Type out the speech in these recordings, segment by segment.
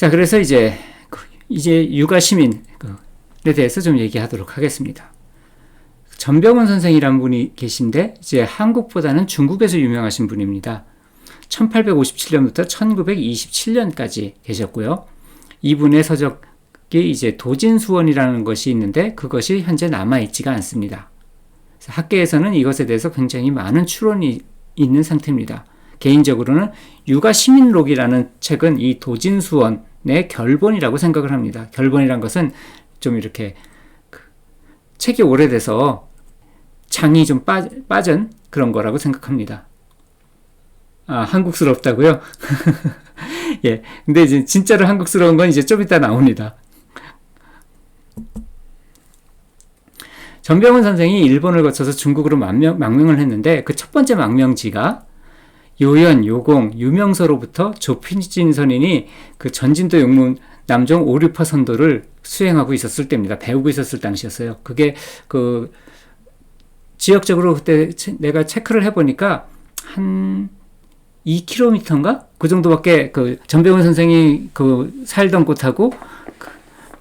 자, 그래서 이제 육아 시민에 대해서 좀 얘기하도록 하겠습니다. 전병훈 선생이라는 분이 계신데 이제 한국보다는 중국에서 유명하신 분입니다. 1857년부터 1927년까지 계셨고요. 이분의 서적이 이제 도진수원이라는 것이 있는데 그것이 현재 남아있지가 않습니다. 학계에서는 이것에 대해서 굉장히 많은 추론이 있는 상태입니다. 개인적으로는 육아시민록이라는 책은 이 도진수원의 결본이라고 생각을 합니다. 결본이란 것은 좀 이렇게 책이 오래돼서 장이 좀 빠진 그런 거라고 생각합니다. 아, 한국스럽다고요? 예. 근데 이제 진짜로 한국스러운 건 이제 좀 이따 나옵니다. 전병훈 선생이 일본을 거쳐서 중국으로 망명을 했는데 그 첫 번째 망명지가 요연, 요공, 유명서로부터 조피진 선인이 그 전진도 용문 남종 5, 6파 선도를 수행하고 있었을 때입니다. 배우고 있었을 당시였어요. 그게 지역적으로 그때 내가 체크를 해보니까 한 2km인가? 그 정도밖에 전병훈 선생이 살던 곳하고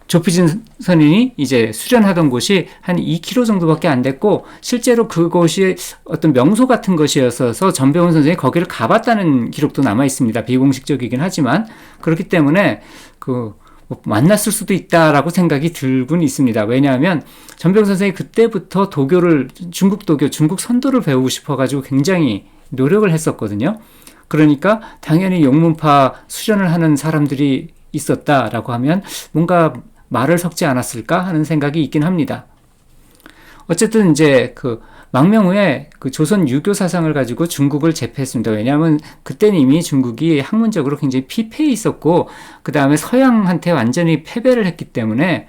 조피진 선인이 이제 수련하던 곳이 한 2km 정도밖에 안 됐고, 실제로 그곳이 어떤 명소 같은 것이어서 전병훈 선생이 거기를 가봤다는 기록도 남아 있습니다. 비공식적이긴 하지만. 그렇기 때문에 만났을 수도 있다라고 생각이 들곤 있습니다. 왜냐하면 전병훈 선생이 그때부터 중국 도교, 중국 선도를 배우고 싶어가지고 굉장히 노력을 했었거든요. 그러니까 당연히 용문파 수련을 하는 사람들이 있었다라고 하면 뭔가 말을 섞지 않았을까 하는 생각이 있긴 합니다. 어쨌든 이제 망명 후에 조선 유교 사상을 가지고 중국을 제패했습니다. 왜냐하면 그때는 이미 중국이 학문적으로 굉장히 피폐해 있었고, 그 다음에 서양한테 완전히 패배를 했기 때문에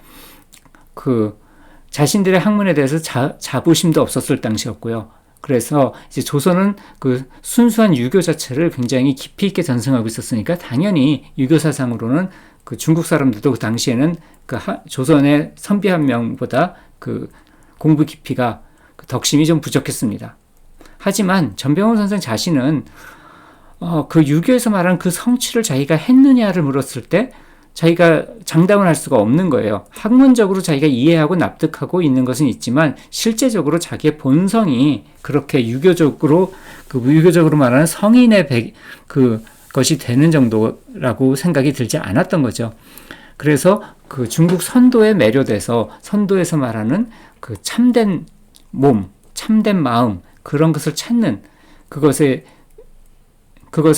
자신들의 학문에 대해서 자부심도 없었을 당시였고요. 그래서 이제 조선은 순수한 유교 자체를 굉장히 깊이 있게 전승하고 있었으니까 당연히 유교 사상으로는 중국 사람들도 그 당시에는 조선의 선비 한 명보다 공부 깊이가 덕심이 좀 부족했습니다. 하지만 전병훈 선생 자신은 유교에서 말하는 성취를 자기가 했느냐를 물었을 때 자기가 장담을 할 수가 없는 거예요. 학문적으로 자기가 이해하고 납득하고 있는 것은 있지만 실제적으로 자기의 본성이 그렇게 유교적으로 말하는 성인의 것이 되는 정도라고 생각이 들지 않았던 거죠. 그래서 중국 선도에 매료돼서 선도에서 말하는 참된 몸, 참된 마음, 그런 것을 찾는 그것을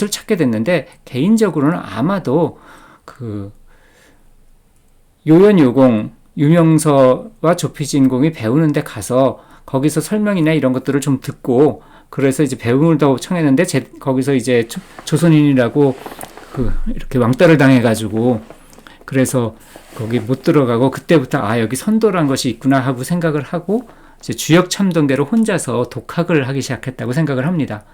찾게 됐는데, 개인적으로는 아마도 요연요공, 유명서와 조피진공이 배우는데 가서 거기서 설명이나 이런 것들을 좀 듣고, 그래서 이제 배움을 더 청했는데 거기서 이제 조선인이라고 이렇게 왕따를 당해가지고, 그래서 거기 못 들어가고, 그때부터 여기 선도란 것이 있구나 하고 생각을 하고 이제 주역 참동대로 혼자서 독학을 하기 시작했다고 생각을 합니다.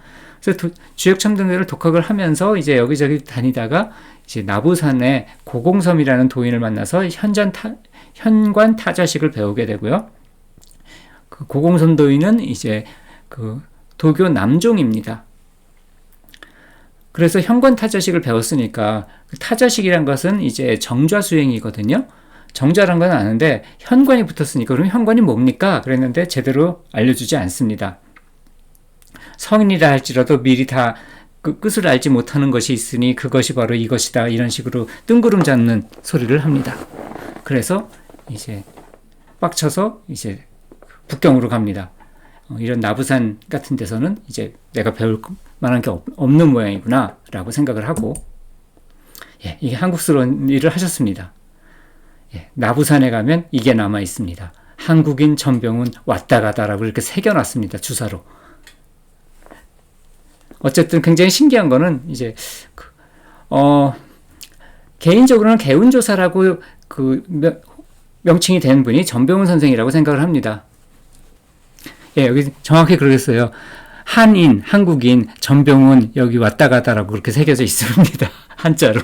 그래서 주역 참동대로 독학을 하면서 이제 여기저기 다니다가 이제 나부산의 고공섬이라는 도인을 만나서 현관 타자식을 배우게 되고요. 고공섬 도인은 이제 도교 남종입니다. 그래서 현관 타자식을 배웠으니까 타자식이란 것은 이제 정좌 수행이거든요. 정좌란 건 아는데 현관이 붙었으니까 그럼 현관이 뭡니까? 그랬는데 제대로 알려주지 않습니다. 성인이라 할지라도 미리 다 끝을 알지 못하는 것이 있으니 그것이 바로 이것이다, 이런 식으로 뜬구름 잡는 소리를 합니다. 그래서 이제 빡쳐서 이제 북경으로 갑니다. 이런 나부산 같은 데서는 이제 내가 배울 만한 게 없는 모양이구나 라고 생각을 하고, 이게 한국스러운 일을 하셨습니다. 나부산에 가면 이게 남아 있습니다. 한국인 전병훈 왔다 가다라고 이렇게 새겨놨습니다. 주사로. 어쨌든 굉장히 신기한 거는 이제 개인적으로는 개운조사라고 명칭이 된 분이 전병훈 선생이라고 생각을 합니다. 여기 정확히 그러겠어요. 한인, 한국인, 전병훈 여기 왔다 가다라고 그렇게 새겨져 있습니다. 한자로.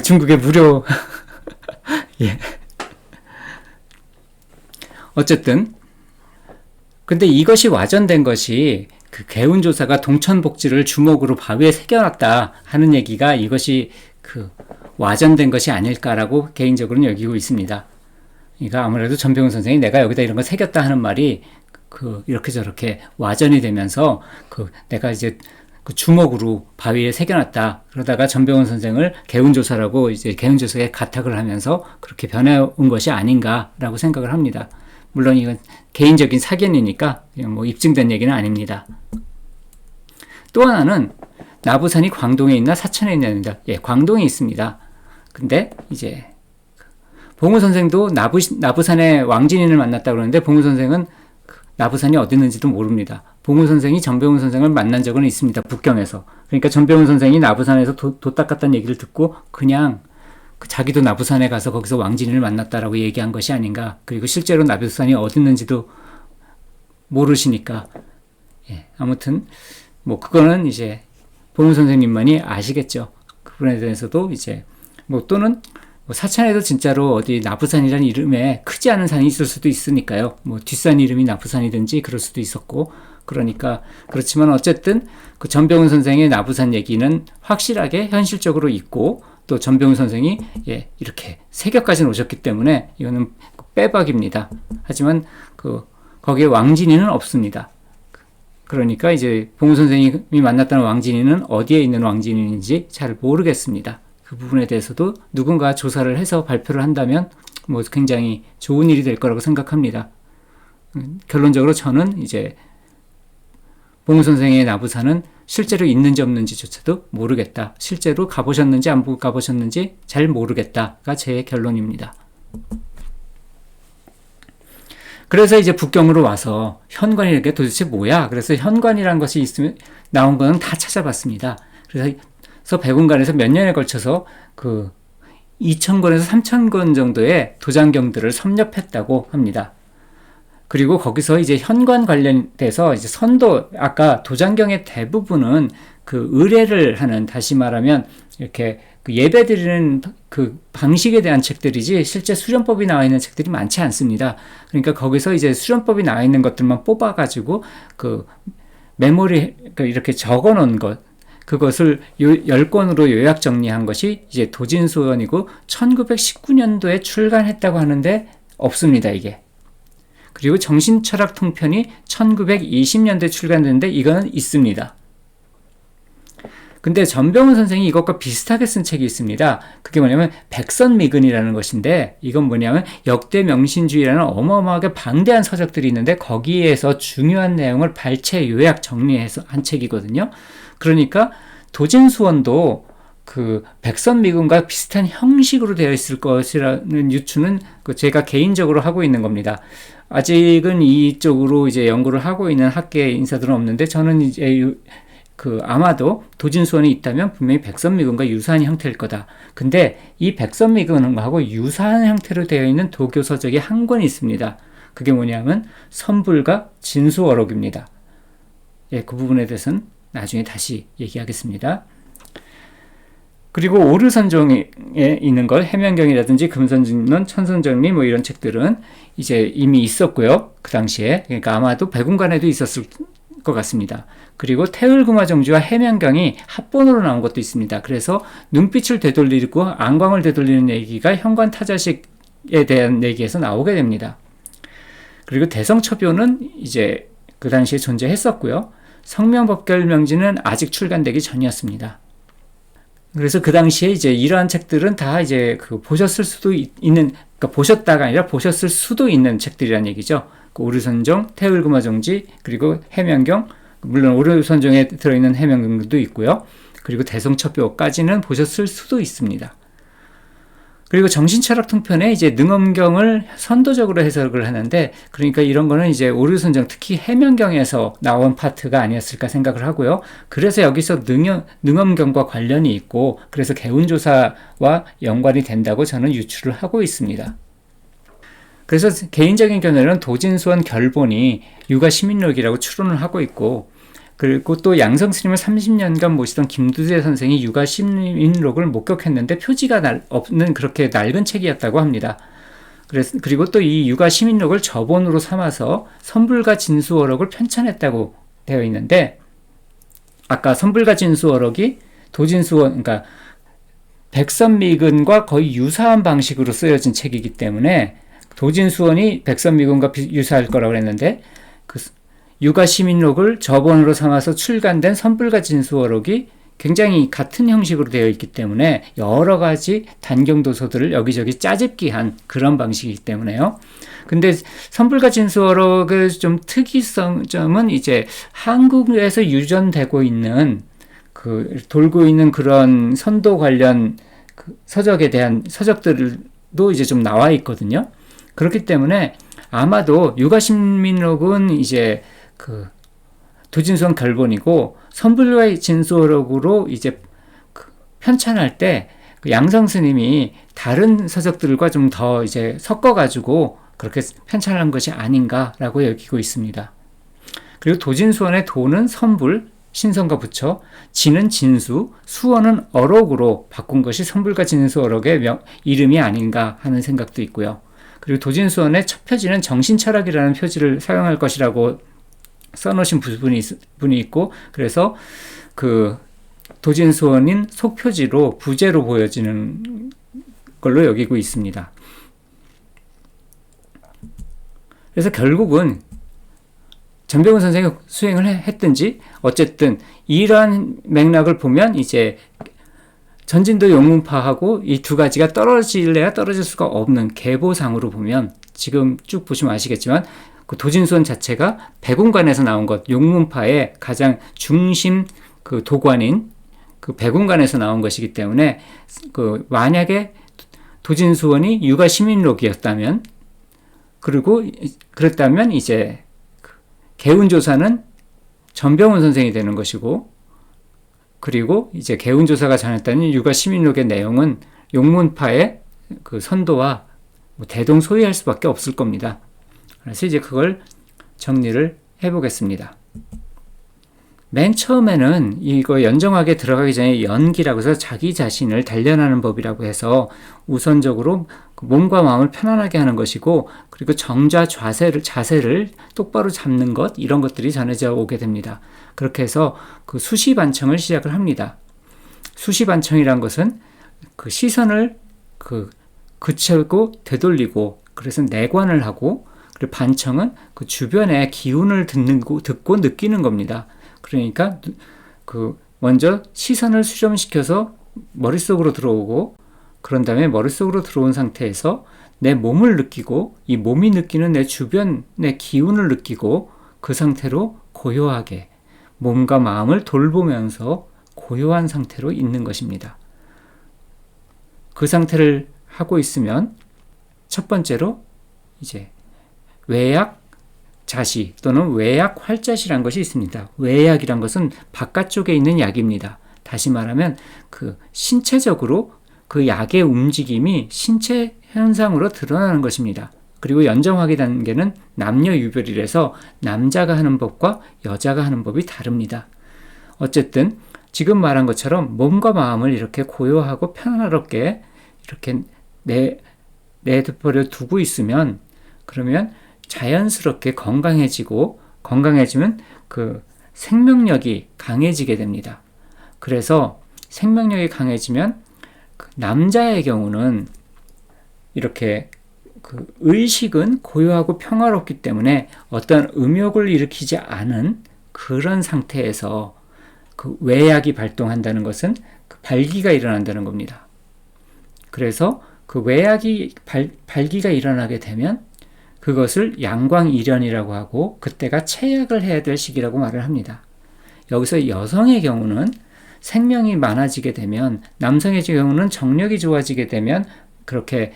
중국의 무료. 어쨌든 근데 이것이 와전된 것이 개운조사가 동천복지를 주먹으로 바위에 새겨놨다 하는 얘기가, 이것이 와전된 것이 아닐까라고 개인적으로는 여기고 있습니다. 그러니까 아무래도 전병훈 선생이 내가 여기다 이런 거 새겼다 하는 말이 이렇게 저렇게 와전이 되면서 내가 이제 주먹으로 바위에 새겨놨다. 그러다가 전병훈 선생을 개운조사라고 이제 개운조사에 가탁을 하면서 그렇게 변해온 것이 아닌가라고 생각을 합니다. 물론 이건 개인적인 사견이니까 뭐 입증된 얘기는 아닙니다. 또 하나는 나부산이 광동에 있나 사천에 있냐입니다. 예, 광동에 있습니다. 근데 이제 봉우 선생도 나부산의 왕진인을 만났다 그러는데 봉우 선생은 나부산이 어디 있는지도 모릅니다. 봉우 선생이 전병훈 선생을 만난 적은 있습니다. 북경에서. 그러니까 전병훈 선생이 나부산에서 도 닦았다는 얘기를 듣고 그냥 자기도 나부산에 가서 거기서 왕진인을 만났다라고 얘기한 것이 아닌가. 그리고 실제로 나부산이 어디 있는지도 모르시니까. 예, 아무튼 뭐 그거는 이제 봉우 선생님만이 아시겠죠. 그분에 대해서도 이제 뭐 또는 사천에도 진짜로 어디 나부산이라는 이름에 크지 않은 산이 있을 수도 있으니까요. 뭐 뒷산 이름이 나부산이든지 그럴 수도 있었고, 그러니까 그렇지만 어쨌든 그 전병훈 선생의 나부산 얘기는 확실하게 현실적으로 있고, 또 전병훈 선생이 이렇게 세격까지 오셨기 때문에 이거는 빼박입니다. 하지만 거기에 왕진이는 없습니다. 그러니까 이제 봉우 선생님이 만났다는 왕진이는 어디에 있는 왕진인지 잘 모르겠습니다. 그 부분에 대해서도 누군가 조사를 해서 발표를 한다면 뭐 굉장히 좋은 일이 될 거라고 생각합니다. 결론적으로 저는 이제 봉우 선생의 나부산은 실제로 있는지 없는지조차도 모르겠다. 실제로 가보셨는지 안 가보셨는지 잘 모르겠다가 제 결론입니다. 그래서 이제 북경으로 와서 현관이라는 게 도대체 뭐야? 그래서 현관이라는 것이 있으면 나온 거는 다 찾아봤습니다. 그래서 백운관에서 몇 년에 걸쳐서 2,000권에서 3,000권 정도의 도장경들을 섭렵했다고 합니다. 그리고 거기서 이제 현관 관련돼서 이제 선도, 아까 도장경의 대부분은 의례를 하는, 다시 말하면 이렇게 예배 드리는 방식에 대한 책들이지 실제 수련법이 나와 있는 책들이 많지 않습니다. 그러니까 거기서 이제 수련법이 나와 있는 것들만 뽑아가지고 메모리, 이렇게 적어 놓은 것, 그것을 10권으로 요약 정리한 것이 이제 도진수원이고 1919년도에 출간했다고 하는데 없습니다, 이게. 그리고 정신철학 통편이 1920년도에 출간됐는데 이거는 있습니다. 근데 전병훈 선생이 이것과 비슷하게 쓴 책이 있습니다. 그게 뭐냐면 백선미근이라는 것인데, 이건 뭐냐면 역대 명신주의라는 어마어마하게 방대한 서적들이 있는데 거기에서 중요한 내용을 발췌 요약 정리해서 한 책이거든요. 그러니까 도진수원도 백선미근과 비슷한 형식으로 되어 있을 것이라는 유추는 제가 개인적으로 하고 있는 겁니다. 아직은 이쪽으로 이제 연구를 하고 있는 학계 인사들은 없는데, 저는 이제 아마도 도진수원이 있다면 분명히 백선미근과 유사한 형태일 거다. 근데 이 백선미근하고 유사한 형태로 되어 있는 도교 서적이 한 권이 있습니다. 그게 뭐냐면 선불과 진수어록입니다. 예, 그 부분에 대해서는 나중에 다시 얘기하겠습니다. 그리고 오르선종에 있는 것, 해명경이라든지 금선진론, 천선정리 뭐 이런 책들은 이제 이미 있었고요. 그 당시에. 그러니까 아마도 백운관에도 있었을 것 같습니다. 그리고 태을금화정주와 해명경이 합본으로 나온 것도 있습니다. 그래서 눈빛을 되돌리고 안광을 되돌리는 얘기가 현관 타자식에 대한 얘기에서 나오게 됩니다. 그리고 대성처교는 이제 그 당시에 존재했었고요. 성명법결명지는 아직 출간되기 전이었습니다. 그래서 그 당시에 이제 이러한 책들은 다 이제 보셨을 수도 있는, 그러니까 보셨다가 아니라 보셨을 수도 있는 책들이란 얘기죠. 오르선종, 태을금화정지, 그리고 해명경, 물론 오르선종에 들어있는 해명경도 있고요. 그리고 대성처표까지는 보셨을 수도 있습니다. 그리고 정신철학 통편에 이제 능엄경을 선도적으로 해석을 하는데, 그러니까 이런 거는 이제 오르선종, 특히 해명경에서 나온 파트가 아니었을까 생각을 하고요. 그래서 여기서 능엄경과 관련이 있고, 그래서 개운조사와 연관이 된다고 저는 유추를 하고 있습니다. 그래서 개인적인 견해는 도진수원 결본이 육아시민록이라고 추론을 하고 있고, 그리고 또 양성스님을 30년간 모시던 김두재 선생이 육아시민록을 목격했는데 표지가 없는 그렇게 낡은 책이었다고 합니다. 그리고 또 이 육아시민록을 저본으로 삼아서 선불과 진수어록을 편찬했다고 되어 있는데, 아까 선불과 진수어록이 도진수원, 그러니까 백선미근과 거의 유사한 방식으로 쓰여진 책이기 때문에 도진수원이 백선미근과 유사할 거라고 했는데 그 육아시민록을 저번으로 삼아서 출간된 선불가 진수어록이 굉장히 같은 형식으로 되어 있기 때문에 여러 가지 단경도서들을 여기저기 짜집기한 그런 방식이기 때문에요. 근데 선불가 진수어록의 좀 특이성점은 이제 한국에서 유전되고 있는 돌고 있는 그런 선도 관련 서적에 대한 서적들도 이제 좀 나와 있거든요. 그렇기 때문에 아마도 육아시민록은 이제 도진수원 결본이고 선불가 진수어록으로 이제 편찬할 때 양성 스님이 다른 서적들과 좀 더 이제 섞어가지고 그렇게 편찬한 것이 아닌가라고 여기고 있습니다. 그리고 도진수원의 도는 선불, 신선과 부처, 진은 진수, 수어는 어록으로 바꾼 것이 선불가 진수어록의 이름이 아닌가 하는 생각도 있고요. 그리고 도진수원의 첫 표지는 정신철학이라는 표지를 사용할 것이라고 써놓으신 분이 있고, 그래서 도진수원인 속표지로 부제로 보여지는 걸로 여기고 있습니다. 그래서 결국은 전병훈 선생이 수행을 했든지 어쨌든 이러한 맥락을 보면 이제 전진도 용문파하고 이 두 가지가 떨어질래야 떨어질 수가 없는 계보상으로 보면 지금 쭉 보시면 아시겠지만 도진수원 자체가 백운관에서 나온 것, 용문파의 가장 중심 도관인 백운관에서 나온 것이기 때문에 만약에 도진수원이 육아시민록이었다면 그리고 그랬다면 이제 개운조사는 전병훈 선생이 되는 것이고, 그리고 이제 개운조사가 전했다는 육아시민록의 내용은 용문파의 선도와 대동소이할 수밖에 없을 겁니다. 그래서 이제 그걸 정리를 해보겠습니다. 맨 처음에는 이거 연정학에 들어가기 전에 연기라고 해서 자기 자신을 단련하는 법이라고 해서 우선적으로 몸과 마음을 편안하게 하는 것이고, 그리고 정좌 자세를 똑바로 잡는 것, 이런 것들이 전해져 오게 됩니다. 그렇게 해서 수시반청을 시작을 합니다. 수시반청이란 것은 시선을 그치고 되돌리고, 그래서 내관을 하고, 그리고 반청은 주변의 기운을 듣고 느끼는 겁니다. 그러니까 먼저 시선을 수렴시켜서 머릿속으로 들어오고, 그런 다음에 머릿속으로 들어온 상태에서 내 몸을 느끼고, 이 몸이 느끼는 내 주변의 기운을 느끼고, 그 상태로 고요하게 몸과 마음을 돌보면서 고요한 상태로 있는 것입니다. 그 상태를 하고 있으면 첫 번째로 이제 외약 자시 또는 외약 활자시란 것이 있습니다. 외약이란 것은 바깥쪽에 있는 약입니다. 다시 말하면 신체적으로 약의 움직임이 신체 현상으로 드러나는 것입니다. 그리고 연정학의 단계는 남녀 유별이라서 남자가 하는 법과 여자가 하는 법이 다릅니다. 어쨌든 지금 말한 것처럼 몸과 마음을 이렇게 고요하고 편안하게 이렇게 내버려 두고 있으면, 그러면 자연스럽게 건강해지면 생명력이 강해지게 됩니다. 그래서 생명력이 강해지면 남자의 경우는 이렇게 의식은 고요하고 평화롭기 때문에 어떤 음욕을 일으키지 않은 그런 상태에서 외약이 발동한다는 것은 발기가 일어난다는 겁니다. 그래서 외약이 발기가 일어나게 되면 그것을 양광일연이라고 하고, 그때가 체약을 해야 될 시기라고 말을 합니다. 여기서 여성의 경우는 생명이 많아지게 되면, 남성의 경우는 정력이 좋아지게 되면 그렇게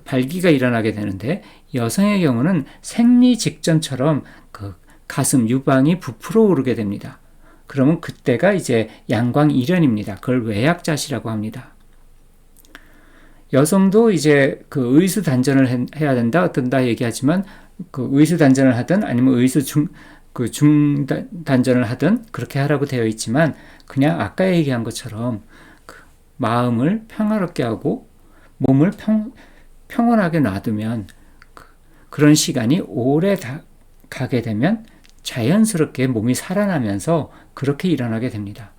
발기가 일어나게 되는데, 여성의 경우는 생리 직전처럼 가슴, 유방이 부풀어 오르게 됩니다. 그러면 그때가 이제 양광일연입니다. 그걸 외약자시라고 합니다. 여성도 이제 의수 단전을 해야 된다, 어떤다 얘기하지만 의수 단전을 하든 아니면 의수 중단전을 하든 그렇게 하라고 되어 있지만, 그냥 아까 얘기한 것처럼 마음을 평화롭게 하고 몸을 평온하게 놔두면 그런 시간이 오래 가게 되면 자연스럽게 몸이 살아나면서 그렇게 일어나게 됩니다.